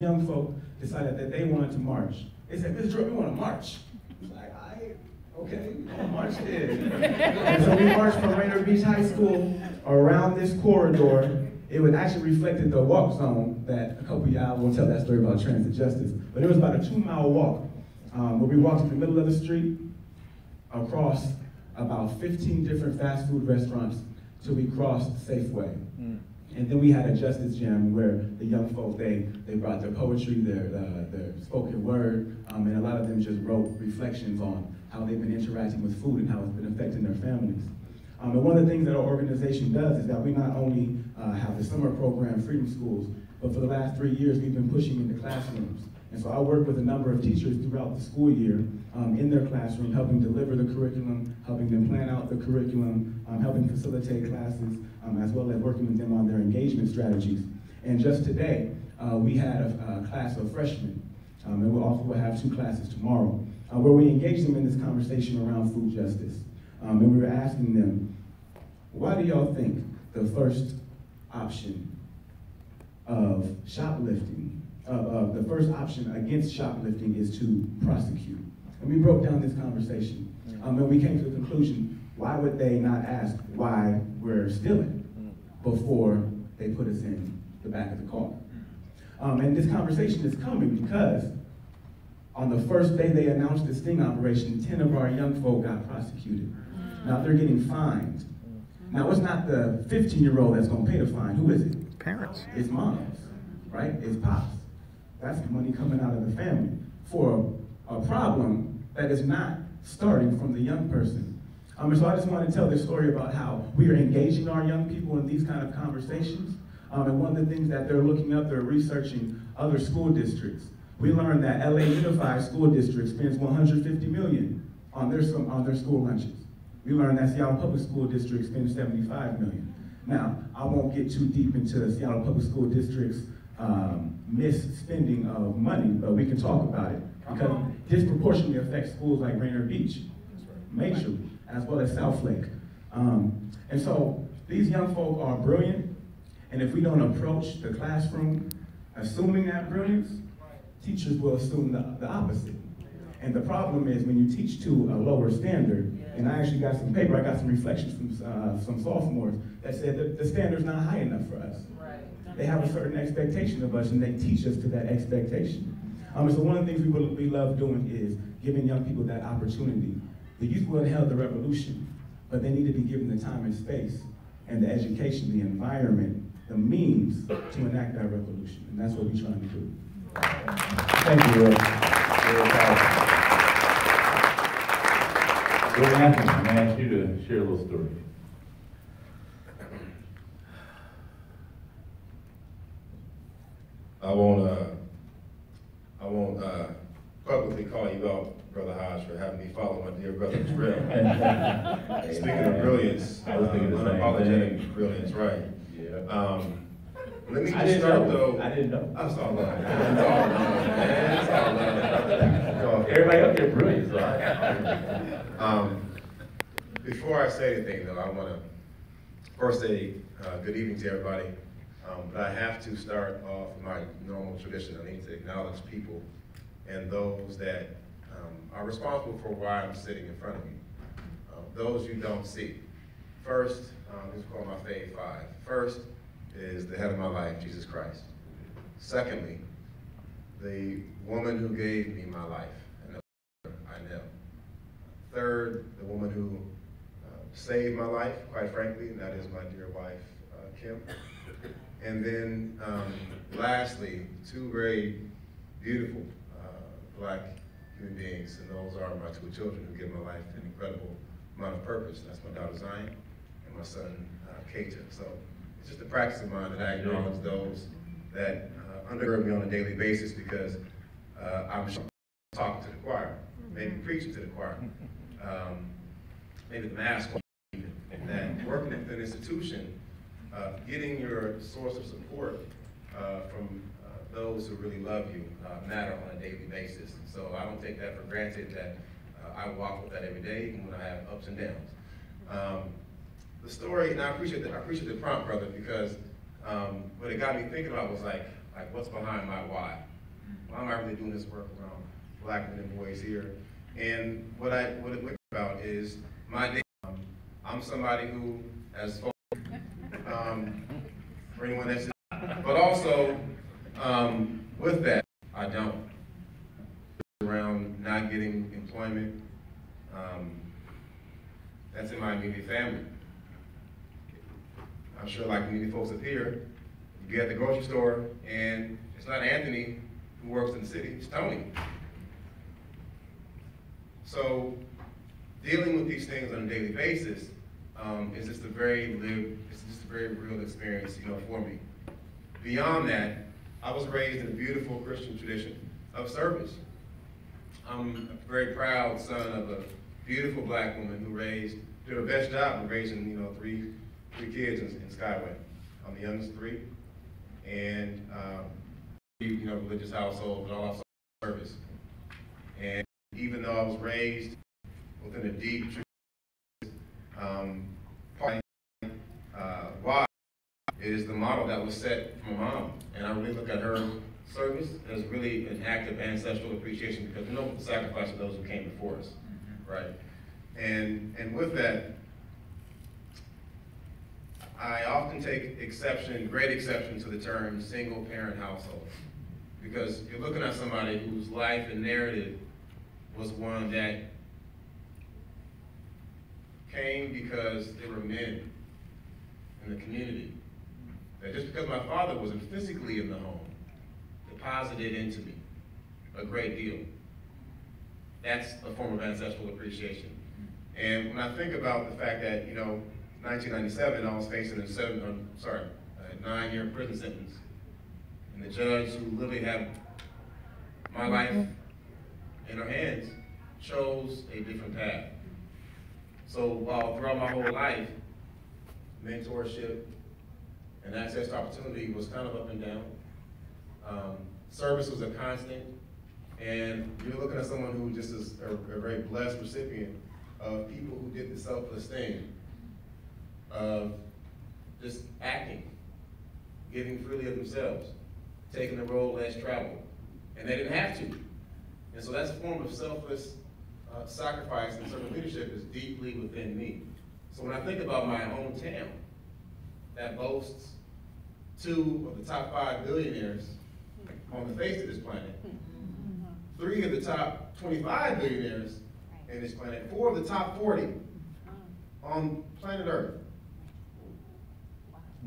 young folk decided that they wanted to march. They said, Mr. Drew, we want to march. I was like, okay, we want to march then. And so we marched from Rainier Beach High School around this corridor. It was actually reflected the walk zone that a couple of y'all won't tell that story about transit justice, but it was about a 2-mile walk where we walked in the middle of the street across about 15 different fast food restaurants till we crossed Safeway. And then we had a justice jam where the young folk, they brought their poetry, their spoken word, and a lot of them just wrote reflections on how they've been interacting with food and how it's been affecting their families. And one of the things that our organization does is that we not only have the summer program, Freedom Schools, but for the last 3 years we've been pushing into classrooms. And so I work with a number of teachers throughout the school year in their classroom, helping deliver the curriculum, helping them plan out the curriculum, helping facilitate classes, as well as working with them on their engagement strategies. And just today, we had a class of freshmen, and we'll also have 2 classes tomorrow, where we engaged them in this conversation around food justice. And we were asking them, why do y'all think the first option of shoplifting, the first option against shoplifting is to prosecute? And we broke down this conversation, and we came to the conclusion, why would they not ask why we're stealing before they put us in the back of the car? And this conversation is coming because on the first day they announced the sting operation, 10 of our young folk got prosecuted. Now they're getting fined. Now it's not the 15-year-old that's gonna pay the fine. Who is it? Parents. It's moms, right? It's pops. That's money coming out of the family for a problem that is not starting from the young person. And so I just want to tell this story about how we are engaging our young people in these kind of conversations. And one of the things that they're looking up, they're researching other school districts. We learned that LA Unified School District spends $150 million on their school lunches. We learned that Seattle Public School District spends $75 million. Now, I won't get too deep into Seattle Public School District's misspending of money, but we can talk about it because it disproportionately affects schools like Rainier Beach, Mayfield, as well as South Lake. And so these young folk are brilliant, and if we don't approach the classroom assuming that brilliance, teachers will assume the opposite. And the problem is when you teach to a lower standard, and I actually got some paper, I got some reflections from some sophomores that said that the standard's not high enough for us. They have a certain expectation of us and they teach us to that expectation. So one of the things we love doing is giving young people that opportunity. The youth will inherit the revolution, but they need to be given the time and space and the education, the environment, the means to enact that revolution. And that's what we're trying to do. Thank you, Will. Will Anthony, I'm going to ask you to share a little story. I won't publicly call you out, Brother Hodge, for having me follow my dear brother's trail. Speaking of brilliance, I was thinking the same unapologetic thing. brilliance, right? Yeah. Let me just start though. I didn't know. That's all love. That's all love, man. That's all love. Everybody up there brilliant, so Before I say anything though, I want to first say good evening to everybody. But I have to start off my normal tradition. I need to acknowledge people and those that are responsible for why I'm sitting in front of you. Those you don't see. First, this is called my fave 5. First is the head of my life, Jesus Christ. Secondly, the woman who gave me my life, and I know. Third, the woman who saved my life, quite frankly, and that is my dear wife, Kim. And then, lastly, 2 very beautiful Black human beings, and those are my 2 children who give my life an incredible amount of purpose. That's my daughter Zion and my son, Keita. So it's just a practice of mine that I acknowledge those that undergird me on a daily basis because I'm talking to the choir, maybe preaching to the choir, maybe the mass choir, that working with an institution, getting your source of support from those who really love you matter on a daily basis. So I don't take that for granted that I walk with that every day, even when I have ups and downs. The story, and I appreciate the prompt, brother, because what it got me thinking about was like what's behind my why. proudly doing this work around black men and boys here. And what it looks about is my day. I'm somebody who has for anyone that's, but also with that, I don't. Around not getting employment, that's in my immediate family. I'm sure like many folks up here, you get at the grocery store and it's not Anthony who works in the city, it's Tony. So dealing with these things on a daily basis is just a very real experience, for me. Beyond that, I was raised in a beautiful Christian tradition of service. I'm a very proud son of a beautiful black woman who did her best job of raising, three kids in Skyway. I'm the youngest three, and religious household, but also service. And even though I was raised within a deep why is the model that was set from my mom, and I really look at her service as really an act of ancestral appreciation because we know the sacrifice of those who came before us, right? And with that, I often take great exception to the term single parent household, because you're looking at somebody whose life and narrative was one that came because there were men in the community that just because my father wasn't physically in the home, deposited into me a great deal. That's a form of ancestral appreciation. And when I think about the fact that, 1997, I was facing a 9-year prison sentence. And the judge who literally had my life in her hands chose a different path. So while throughout my whole life, mentorship and access to opportunity was kind of up and down. Service was a constant, and you're looking at someone who just is a very blessed recipient of people who did the selfless thing of just acting, giving freely of themselves, taking the road less traveled, and they didn't have to. And so that's a form of selfless sacrifice, and servant leadership is deeply within me. So when I think about my hometown, that boasts 2 of the top 5 billionaires on the face of this planet, 3 of the top 25 billionaires in this planet, 4 of the top 40 on planet Earth.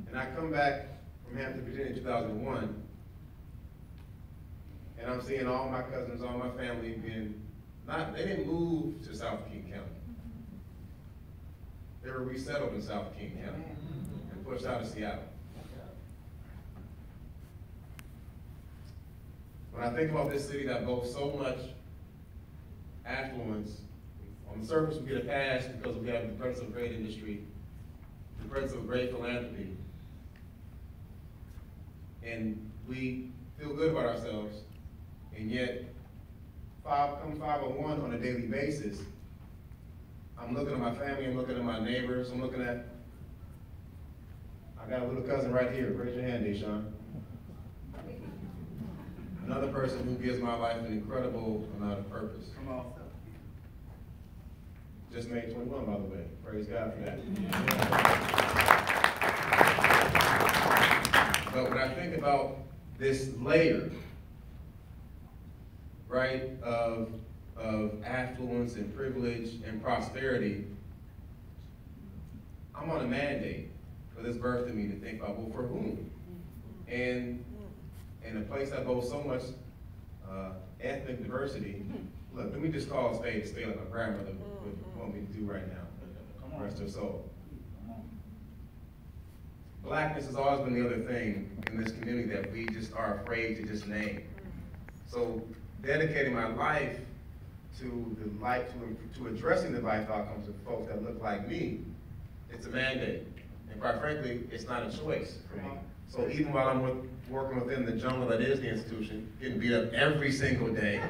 And I come back from Hampton, Virginia in 2001, and I'm seeing all my cousins, all my family they didn't move to South King County. They were resettled in South King County and pushed out of Seattle. When I think about this city that boasts so much affluence, on the surface we get a pass because we have the presence of great industry, the presence of great philanthropy, and we feel good about ourselves, and yet come 501 on a daily basis, I'm looking at my family, I'm looking at my neighbors, I got a little cousin right here, raise your hand, Deshaun. Another person who gives my life an incredible amount of purpose. Come on. Just made 21, by the way. Praise God for that. But when I think about this layer, right, of affluence and privilege and prosperity, I'm on a mandate for this birth in me to think about, well, for whom? And in a place that boasts so much ethnic diversity, look, let me just call a spade like my grandmother would want me to do right now. Rest her soul. Blackness has always been the other thing in this community that we just are afraid to just name. So dedicating my life to addressing the life outcomes of folks that look like me, it's a mandate. And quite frankly, it's not a choice for me. So even while I'm working within the jungle that is the institution, getting beat up every single day,